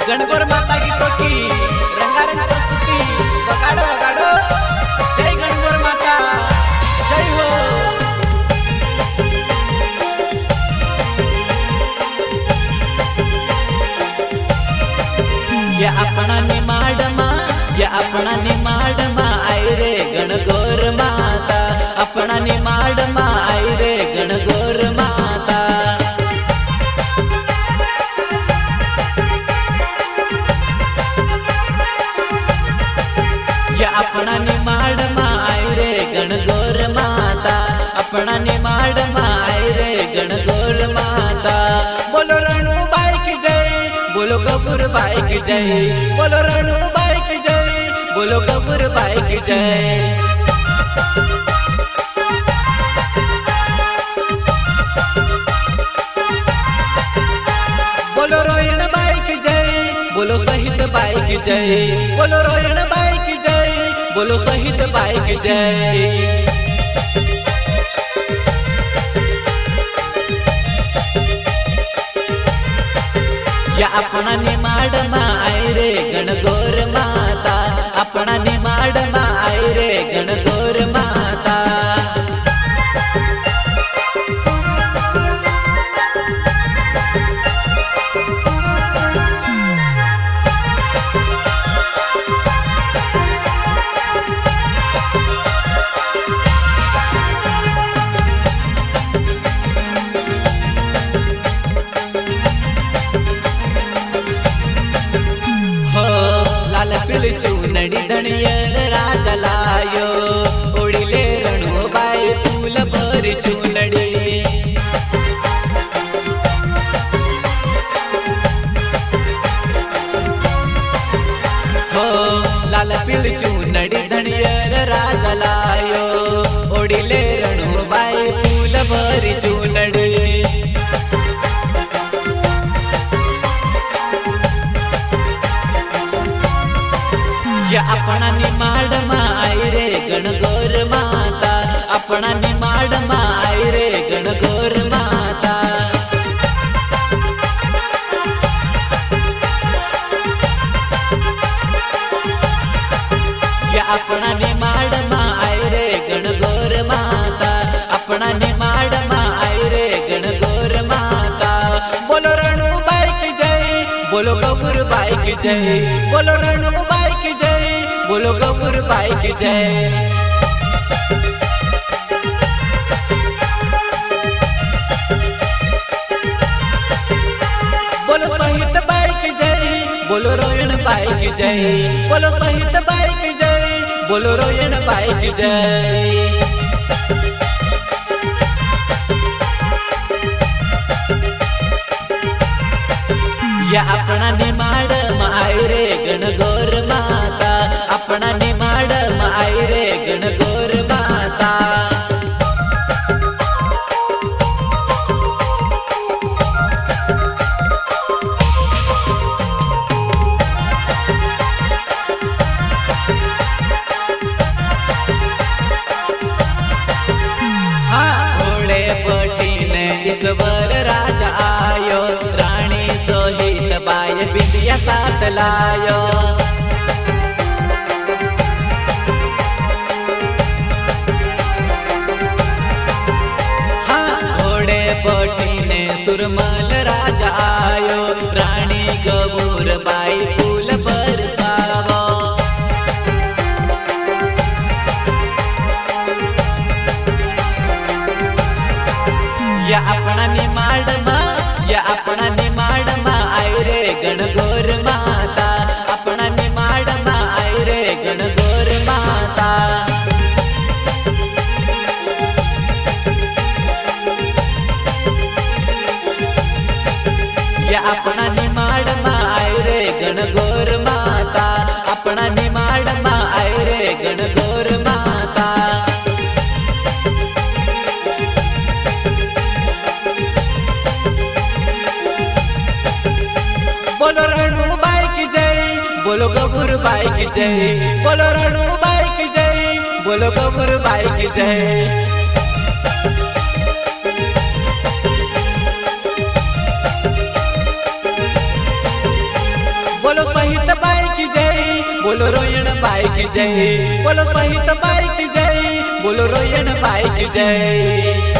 गणगौर माता की टोकी रंगारंग प्रस्तुति वगाड़ो वगाड़ो। जय गणगौर माता जय हो। या अपना निमाड मा आई रे गणगौर माता, अपना निमाड मा आई रे गणगौर माता। या अपना निमाड मा आई रे गणगौर माता, अपना निमाड मा आई रे गणगौर माता। बोलो रणू बाई की जय, बोलो गबूर बाई की जय, बोलो रणू बाई की जय, बोलो गबूर बाई की जय। बोलो रोहिण बाई की जय, बोलो शहीद बाई की जय, बोलो रोहिण बाई की जय, बोलो शहीद बाई की जय। या अपना निमाड मा आई रे गणगौर माता, अपना निमाड मा आई रे गणगौर माता। लाल पिल चूनड़ी धनियर राजा लायो, ओडिले रणु बाई फूल भरी चूनड़ी। हो लाल पिल चूनड़ी धनियर राजा लायो, ओडिले रणु बाई फूल भरी चूनड़ी। या अपना निमाड मा आई रे गणगौर माता, अपना निमाड मा आई रे गणगौर माता। या अपना निमाड मा आई रे गणगौर माता, अपना निमाड मा आई रे गणगौर माता। बोलो रणू बाई की जय, बोलो गबूर बाई की जय, बोलो रणू बाई की जय, बोलो गबूर बाई की जय। बोलो शहीद बाई की जय, बोलो रोहिण बाई की जय, बोलो शहीद बाई की जय, बोलो रोहिण बाई की जय। या अपना निमाड मा आई रे गणगौर माता, अपना निमाड मा आई रे गणगौर माता। हाँ घोड़े बैठीने ईश्वर राजा आयो, रानी सोहित बाई बिंदिया साथ लायो। बैठीने सुरमल राजा आयो, रानी गबूर बाई फूल बरसावो। या अपना निमाड मा, या अपना निमाड मा आई रे गणगौर माता, अपना निमाड मा आई रे गणगौर माता। या अपना निमाड मा आई रे गणगौर माता, अपना निमाड मा आई रे गणगौर माता। बोलो रणू बाई की जय, बोलो गबूर बाई की जय, बोलो रणू बाई की जय, बोलो गबूर बाई की जय। बोलो रोयण बाई की जय, बोलो सहित बाई की जय, बोलो रोयण बाई की जय।